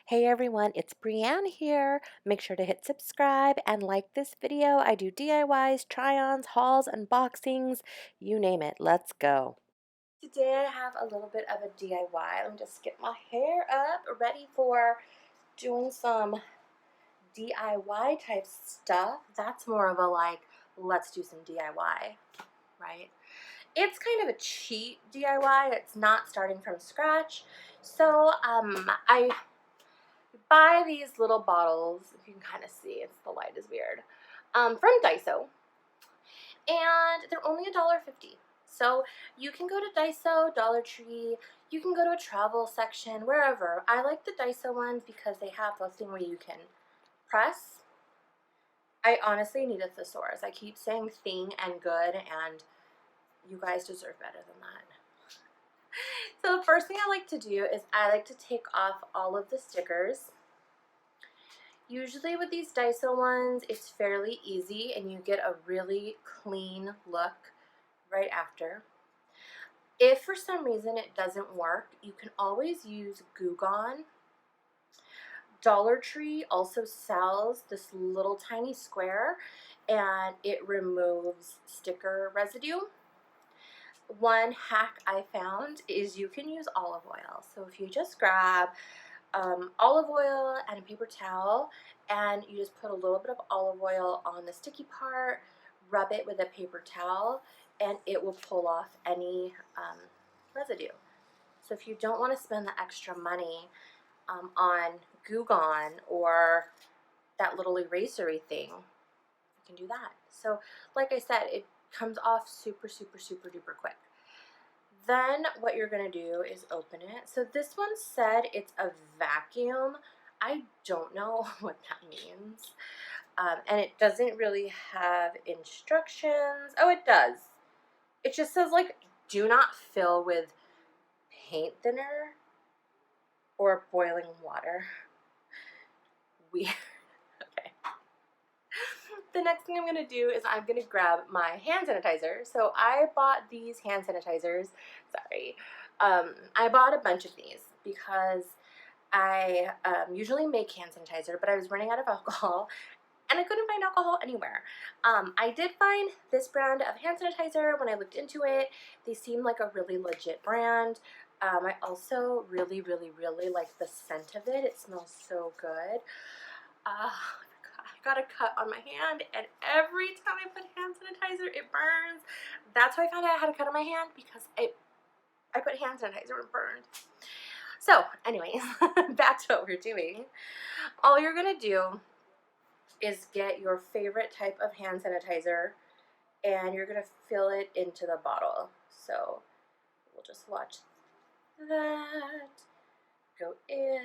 Hey everyone, it's Brianne here. Make sure to hit subscribe and like this video. I do DIYs, try-ons, hauls, unboxings, you name it. Let's go. Today I have a little bit of a DIY. Let me just get my hair up, ready for doing some DIY type stuff. That's more of a let's do some DIY, right? It's kind of a cheap DIY. It's not starting from scratch. So I buy these little bottles. You can kind of see, the light is weird, from Daiso, and they're only $1.50. So you can go to Daiso, Dollar Tree, you can go to a travel section, wherever. I like the Daiso ones because they have the thing where you can press. I honestly need a thesaurus. I keep saying thing and good, and you guys deserve better than that. So the first thing I like to do is I like to take off all of the stickers. Usually with these Daiso ones, it's fairly easy and you get a really clean look right after. If for some reason it doesn't work, you can always use Goo Gone. Dollar Tree also sells this little tiny square and it removes sticker residue. One hack I found is you can use olive oil. So if you just grab olive oil and a paper towel, and you just put a little bit of olive oil on the sticky part, rub it with a paper towel, and it will pull off any residue. So if you don't want to spend the extra money on Goo Gone or that little erasery thing, you can do that. So like I said, it comes off super, super, super duper quick. Then what you're going to do is open it. So this one said it's a vacuum. I don't know what that means. And it doesn't really have instructions. Oh, it does. It just says, do not fill with paint thinner or boiling water. Weird. Okay. The next thing I'm going to do is I'm going to grab my hand sanitizer. So I bought these hand sanitizers. Sorry. I bought a bunch of these because I usually make hand sanitizer, but I was running out of alcohol and I couldn't find alcohol anywhere. I did find this brand of hand sanitizer when I looked into it. They seemed like a really legit brand. I also really, really, really like the scent of it. It smells so good. I got a cut on my hand, and every time I put hand sanitizer, it burns. That's how I found out I had a cut on my hand, because I put hand sanitizer and it burned. So, anyways, back to what we're doing. All you're gonna do is get your favorite type of hand sanitizer, and you're gonna fill it into the bottle. So, we'll just watch that go in.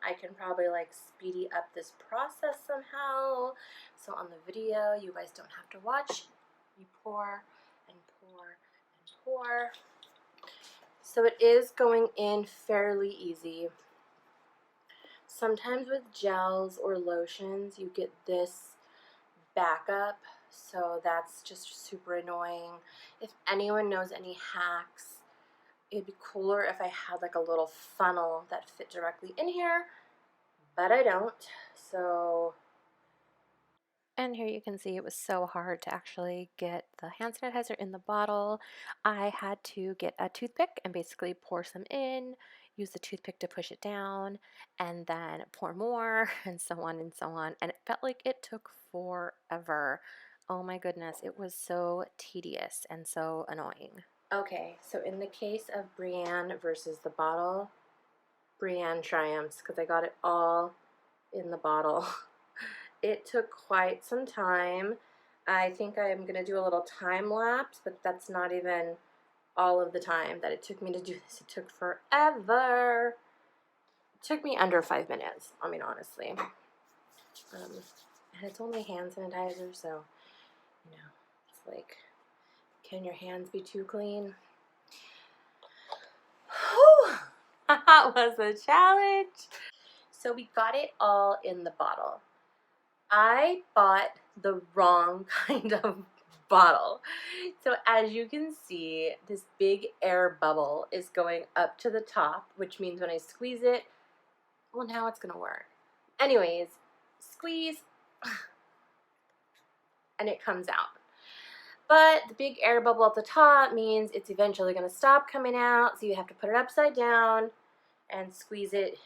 I can probably speedy up this process somehow, so on the video you guys don't have to watch. You pour and pour and pour. So it is going in fairly easy. Sometimes with gels or lotions you get this backup, so that's just super annoying. If anyone knows any hacks, it'd be cooler if I had a little funnel that fit directly in here, but I don't, so. And here you can see it was so hard to actually get the hand sanitizer in the bottle. I had to get a toothpick and basically pour some in, use the toothpick to push it down, and then pour more, and so on and so on. And it felt like it took forever. Oh my goodness, it was so tedious and so annoying. Okay, so in the case of Brianne versus the bottle, Brianne triumphs because I got it all in the bottle. It took quite some time. I think I'm going to do a little time lapse, but that's not even all of the time that it took me to do this. It took forever. It took me under 5 minutes, I mean, honestly. And it's only hand sanitizer, so, it's like, can your hands be too clean? Whew, that was a challenge. So we got it all in the bottle. I bought the wrong kind of bottle. So as you can see, this big air bubble is going up to the top, which means when I squeeze it, Well, now it's gonna work. Anyways, squeeze, and it comes out. But the big air bubble at the top means it's eventually gonna stop coming out, so you have to put it upside down and squeeze it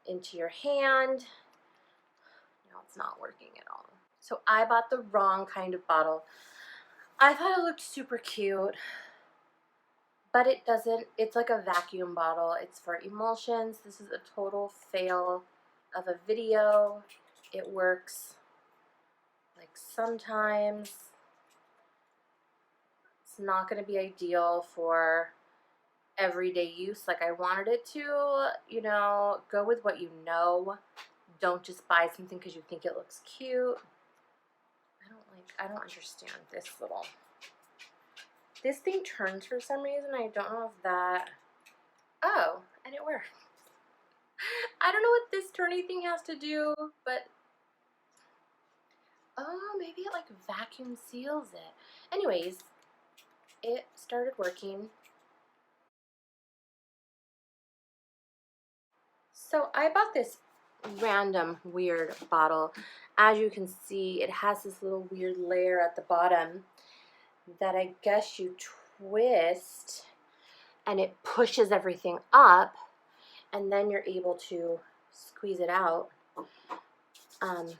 into your hand. No, it's not working at all. So I bought the wrong kind of bottle. I thought it looked super cute, but it doesn't. It's like a vacuum bottle. It's for emulsions. This is a total fail of a video. It works like sometimes. It's not going to be ideal for everyday use like I wanted it to. You know, go with what you know. Don't just buy something because you think it looks cute. I don't understand this little. This thing turns for some reason. I don't know if that. Oh, and it works. I don't know what this turny thing has to do, but. Oh, maybe it like vacuum seals it. Anyways, it started working. So I bought this random weird bottle. As you can see, it has this little weird layer at the bottom that I guess you twist and it pushes everything up, and then you're able to squeeze it out. I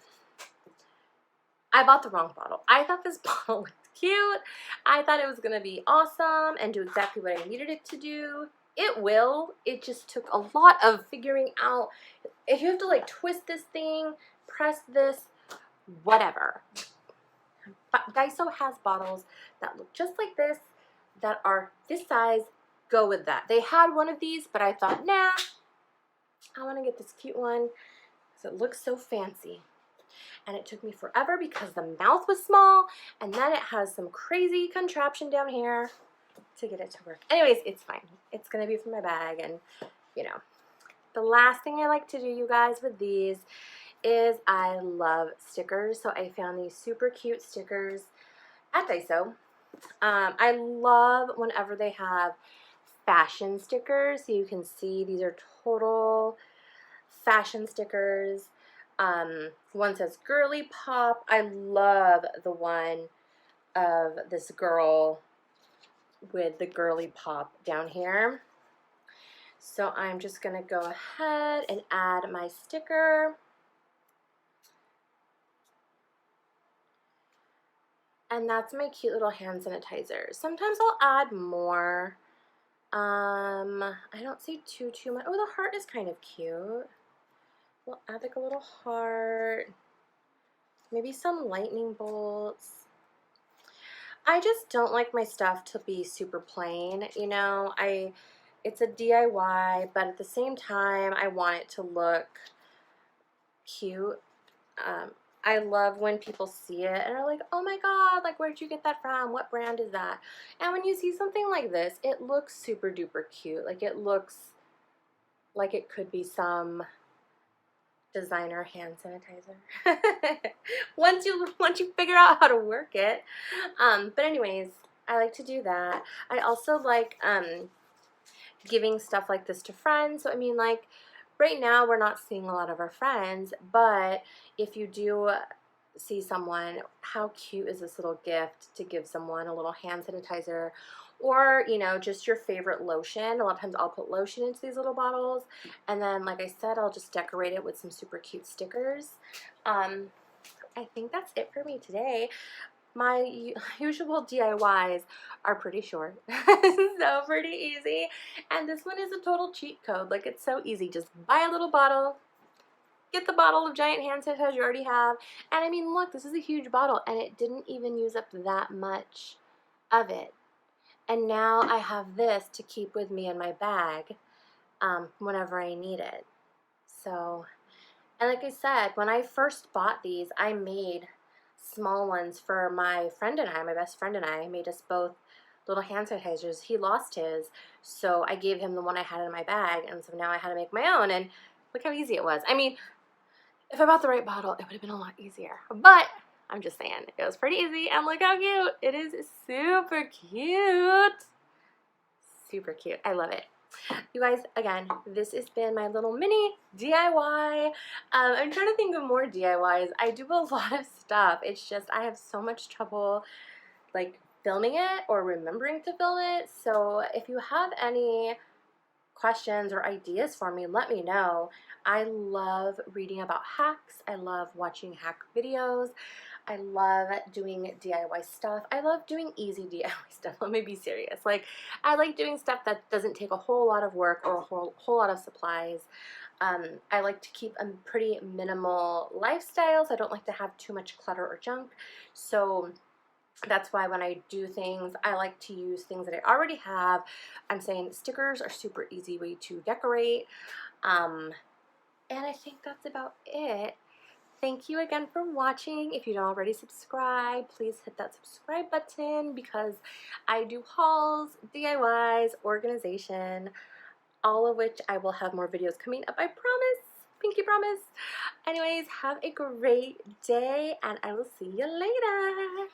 bought the wrong bottle. I thought this bottle looked cute. I thought it was gonna be awesome and do exactly what I needed it to do. It will. It just took a lot of figuring out. If you have to like twist this thing, press this, whatever. But Daiso has bottles that look just like this, that are this size. Go with that. They had one of these, but I thought, nah, I want to get this cute one because it looks so fancy. And it took me forever because the mouth was small, and then it has some crazy contraption down here to get it to work. Anyways, it's fine. It's gonna be for my bag, and you know. The last thing I like to do, you guys, with these is I love stickers. So I found these super cute stickers at Daiso. I love whenever they have fashion stickers. So you can see these are total fashion stickers. One says girly pop. I love the one of this girl with the girly pop down here. So I'm just gonna go ahead and add my sticker. And that's my cute little hand sanitizer. Sometimes I'll add more. I don't see too much. Oh, the heart is kind of cute. We'll add like a little heart. Maybe some lightning bolts. I just don't like my stuff to be super plain, you know. It's a DIY, but at the same time, I want it to look cute. I love when people see it and are like, oh my god, like where'd you get that from? What brand is that? And when you see something like this, it looks super duper cute. Like it looks like it could be some designer hand sanitizer. once you figure out how to work it. But anyways, I like to do that. I also like giving stuff like this to friends. So I mean, like right now we're not seeing a lot of our friends, but if you do see someone, how cute is this little gift to give someone? A little hand sanitizer, or you know, just your favorite lotion. A lot of times I'll put lotion into these little bottles, and then like I said, I'll just decorate it with some super cute stickers. I think that's it for me today. My usual DIYs are pretty short, so pretty easy, and this one is a total cheat code. Like it's so easy. Just buy a little bottle, get the bottle of giant hand sanitizer you already have, and I mean, look, this is a huge bottle, and it didn't even use up that much of it. And now I have this to keep with me in my bag whenever I need it. So, and like I said, when I first bought these, I made small ones for my friend and I, my best friend and I, made us both little hand sanitizers. He lost his, so I gave him the one I had in my bag, and so now I had to make my own, and look how easy it was. I mean, if I bought the right bottle, it would have been a lot easier, but I'm just saying, it was pretty easy, and look how cute. It is super cute. Super cute. I love it. You guys, again, this has been my little mini DIY. I'm trying to think of more DIYs. I do a lot of stuff. It's just I have so much trouble like filming it or remembering to film it. So if you have any questions or ideas for me, let me know. I love reading about hacks. I love watching hack videos. I love doing DIY stuff. I love doing easy DIY stuff. Let me be serious. Like, I like doing stuff that doesn't take a whole lot of work or a whole lot of supplies. I like to keep a pretty minimal lifestyle, so I don't like to have too much clutter or junk. So that's why when I do things, I like to use things that I already have. I'm saying stickers are super easy way to decorate. And I think that's about it. Thank you again for watching. If you don't already subscribe, please hit that subscribe button because I do hauls, DIYs, organization, all of which I will have more videos coming up, I promise. Pinky promise. Anyways, have a great day and I will see you later.